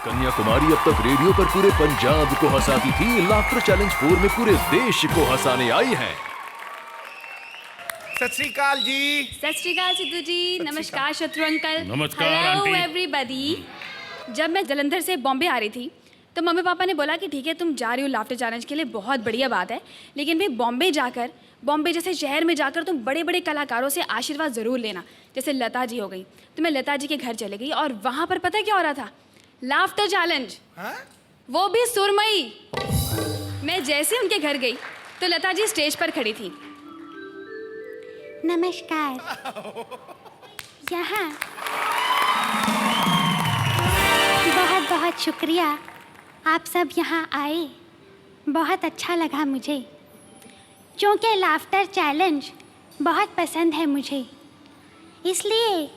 कन्याकुमारी अब तक रेडियो पर पूरे पंजाब को हंसाती थी, लाफ्टर चैलेंज 4 में पूरे देश को हंसाने आई है। सत श्री अकाल जी। सत श्री अकाल सिद्धू जी। नमस्कार शत्रु अंकल। नमस्कार हेलो आंटी। एवरीबॉडी। जब मैं जलंधर से बॉम्बे आ रही थी तो मम्मी पापा ने बोला कि ठीक है तुम जा रही हो लाफ्टर चैलेंज के लिए, बहुत बढ़िया बात है, लेकिन भाई बॉम्बे जैसे शहर में जाकर तुम बड़े बड़े कलाकारों से आशीर्वाद ज़रूर लेना। जैसे लता जी हो गई, तो मैं लता जी के घर चले गई और वहाँ पर पता है क्या हो रहा था? लाफ्टर चैलेंज, वो भी सुरमई। मैं जैसे उनके घर गई तो लता जी स्टेज पर खड़ी थी। नमस्कार। यहाँ बहुत बहुत शुक्रिया, आप सब यहाँ आए, बहुत अच्छा लगा मुझे, क्योंकि लाफ्टर चैलेंज बहुत पसंद है मुझे, इसलिए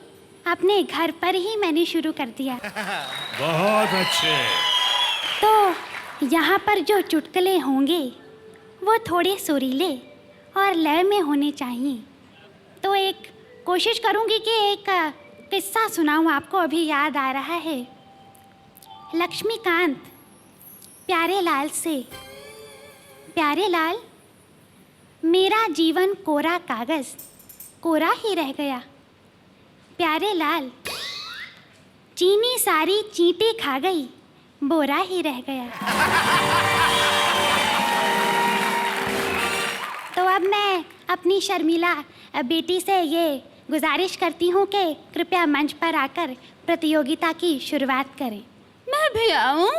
अपने घर पर ही मैंने शुरू कर दिया। बहुत अच्छे। तो यहाँ पर जो चुटकुले होंगे वो थोड़े सुरीले और लय में होने चाहिए। तो एक कोशिश करूँगी कि एक किस्सा सुनाऊँ आपको, अभी याद आ रहा है। लक्ष्मीकांत प्यारेलाल से। प्यारेलाल, मेरा जीवन कोरा कागज़ कोरा ही रह गया। प्यारेलाल, चीनी सारी चींटी खा गई, बोरा ही रह गया। तो अब मैं अपनी शर्मिला बेटी से ये गुजारिश करती हूँ कि कृपया मंच पर आकर प्रतियोगिता की शुरुआत करें। मैं भी आऊं?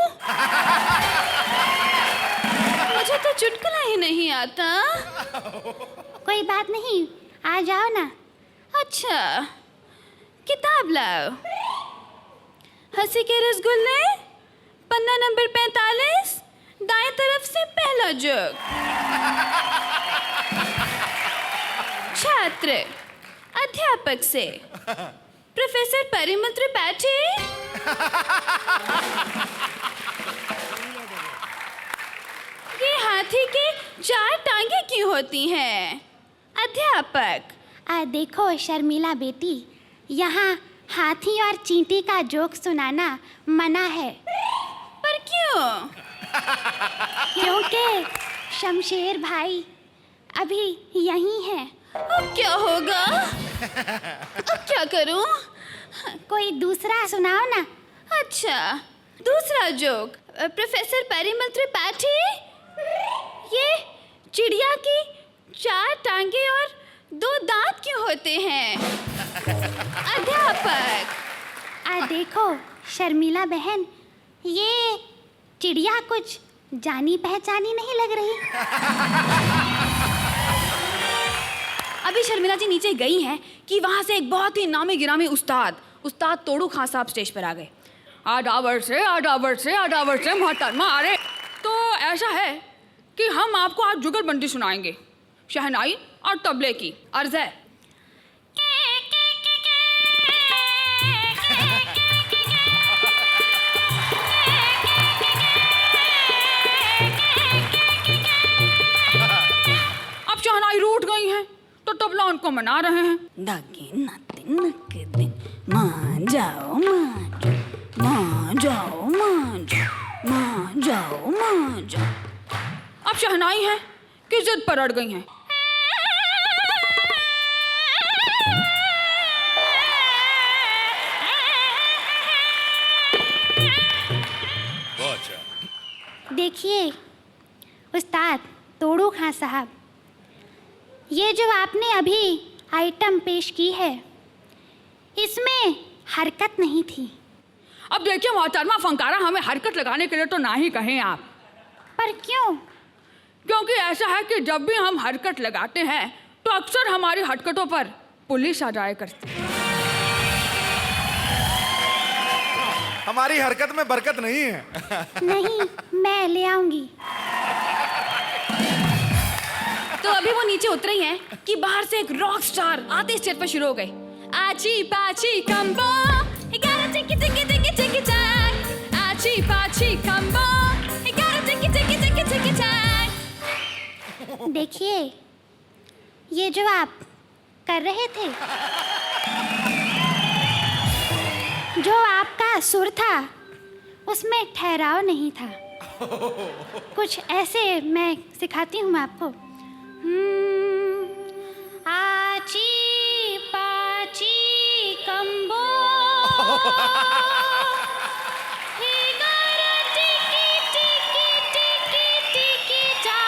मुझे तो चुटकुला ही नहीं आता। कोई बात नहीं, आ जाओ ना। अच्छा, किताब लाओ। हंसी के रसगुल्ले, पन्ना नंबर 45, दाएं तरफ से पहला जोक। छात्र अध्यापक से, प्रोफेसर परिमल त्रिपाठी। ये हाथी की 4 टांगे क्यों होती हैं? अध्यापक, देखो शर्मिला बेटी, यहाँ हाथी और चींटी का जोक सुनाना मना है। पर क्यों? क्योंकि शमशेर भाई अभी यहीं है। अब क्या होगा? अब क्या करूं? कोई दूसरा सुनाओ ना। अच्छा, दूसरा जोक। प्रोफेसर परिमल त्रिपाठी, ये चिड़िया की 4 टांगे और 2 दांत क्यों होते हैं? अध्यापक, देखो शर्मिला बहन, ये चिड़िया कुछ जानी पहचानी नहीं लग रही। अभी शर्मिला जी नीचे गई हैं कि वहाँ से एक बहुत ही नामी गिरामी उस्ताद तोड़ू खां साहब स्टेज पर आ गए। आडावर से मोहतरमा आ रहे। तो ऐसा है कि हम आपको आज जुगलबंदी सुनाएंगे, शहनाई और तबले की। अर्ज है। अब शहनाई रूठ गई हैं तो तबला उनको मना रहे हैं। मान जाओ अब शहनाई है कि जिद पर अड़ गई हैं। देखिए उस्ताद तोड़ू खां साहब, ये जो आपने अभी आइटम पेश की है, इसमें हरकत नहीं थी। अब देखिए मोहतरमा फंकारा, हमें हरकत लगाने के लिए तो ना ही कहें आप। पर क्यों? क्योंकि ऐसा है कि जब भी हम हरकत लगाते हैं तो अक्सर हमारी हरकतों पर पुलिस आ जाया करती है। हमारी हरकत में बरकत नहीं है। नहीं, मैं ले आऊंगी। तो अभी वो नीचे उतरी हैं कि बाहर से एक रॉक स्टार आते स्टेज पर शुरू हो गए। आची पाची कम्बो, टिकी टिकी टिकी टिकी टैक। आची पाची कम्बो, टिकी टिकी टिकी टिकी टैक। देखिए, ये जो आप कर रहे थे, जो आपका सुर था, उसमें ठहराव नहीं था। कुछ ऐसे मैं सिखाती हूँ आपको। आची पाची कंबो हिगर टिकी टिकी टिकी टिकी चा।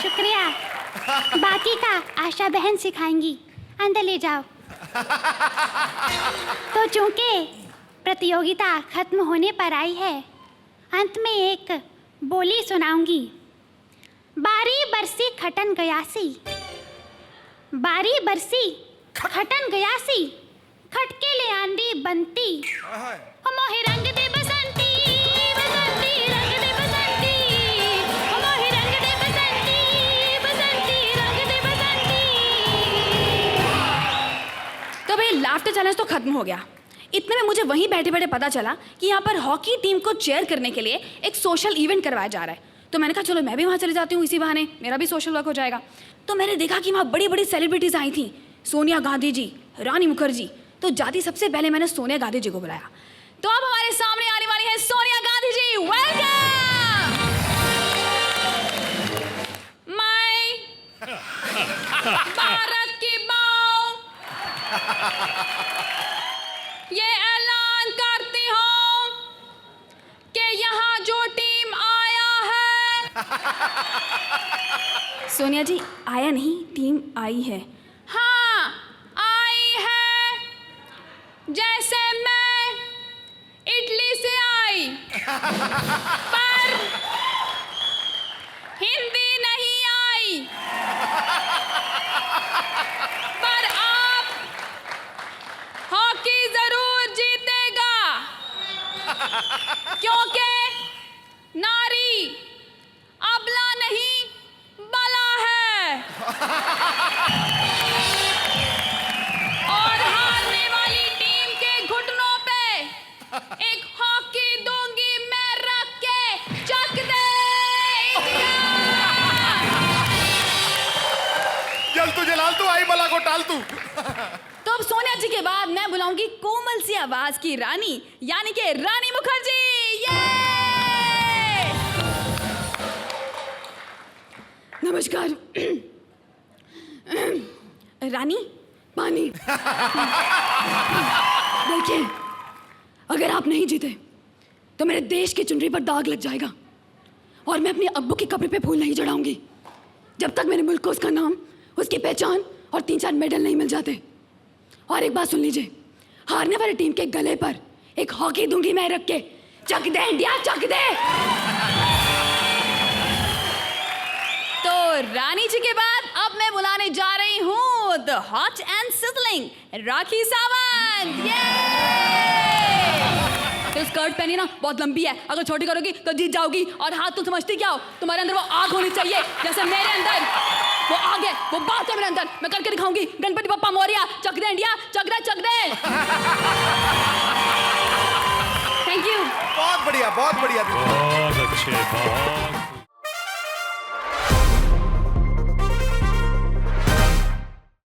शुक्रिया। बाकी का आशा बहन सिखाएंगी, अंदर ले जाओ। तो चूंकि प्रतियोगिता खत्म होने पर आई है, अंत में एक बोली सुनाऊंगी। बारी बरसी खटन गयासी, बारी बरसी खटन गयासी, खटके ले आंदी बनती, मोहि रंग दे बसंती, बसंती रंग दे बसंती, मोहि रंग दे बसंती, बसंती रंग दे बसंती। तो भाई लाफ्टर चैलेंज तो खत्म हो गया। इतने में मुझे वहीं बैठे बैठे पता चला कि यहाँ पर हॉकी टीम को चेयर करने के लिए एक सोशल इवेंट करवाया जा रहा है। तो मैंने कहा चलो मैं भी वहाँ चले जाती हूँ, इसी बहाने मेरा भी सोशल वर्क हो जाएगा। तो मैंने देखा कि वहाँ बड़ी बड़ी सेलिब्रिटीज़ आई थी, सोनिया गांधी जी, रानी मुखर्जी। तो जाती सबसे पहले मैंने सोनिया गांधी जी को बुलाया। तो अब हमारे सामने आने वाली है सोनिया गांधी जी। वेलकम। मैं भारत की माँ ये ऐलान करती हूँ कि यहाँ जो टीम आया है। सोनिया जी, आया नहीं, टीम आई है। हाँ आई है, जैसे मैं इटली से आई, पर हिंदी नहीं आई। पर आप हॉकी जरूर जीतेगा, क्योंकि नारी अबला नहीं बला है। और हारने वाली टीम के घुटनों पे एक हॉकी दूंगी मैं रख के, चक दे इंडिया। जल तू जलाल तू, आई बला को टाल तू। तो अब सोनिया जी के बाद मैं बुलाऊंगी कोमल सी आवाज की रानी, यानी कि रानी मुखर्जी। ये नमस्कार। रानी, पानी। देखिए, अगर आप नहीं जीते तो मेरे देश की चुनरी पर दाग लग जाएगा, और मैं अपने अब्बू के कब्र पे फूल नहीं चढ़ाऊंगी जब तक मेरे मुल्क को उसका नाम, उसकी पहचान और 3-4 मेडल नहीं मिल जाते। और एक बात सुन लीजिए, हारने वाली टीम के गले पर एक हॉकी दूंगी मैं रख के, चक दे इंडिया, चक दे। तो रानी जी के बाद अब मैं बुलाने जा रही हूँ the hot and sizzling Rakhi Sawant. तो स्कर्ट पहनी ना बहुत लंबी है, अगर छोटी करोगी तो जीत जाओगी। और हाथ तुम समझती क्या हो, तुम्हारे अंदर वो आग होनी चाहिए जैसे मेरे अंदर वो आग है, वो बात है मेरे अंदर। मैं करके दिखाऊंगी, गणपति बप्पा मोरिया, चक दे इंडिया, चक दे, चक दे। Thank you. बहुत बढ़िया, बहुत बढ़िया। बहुत अच्छे, बहुत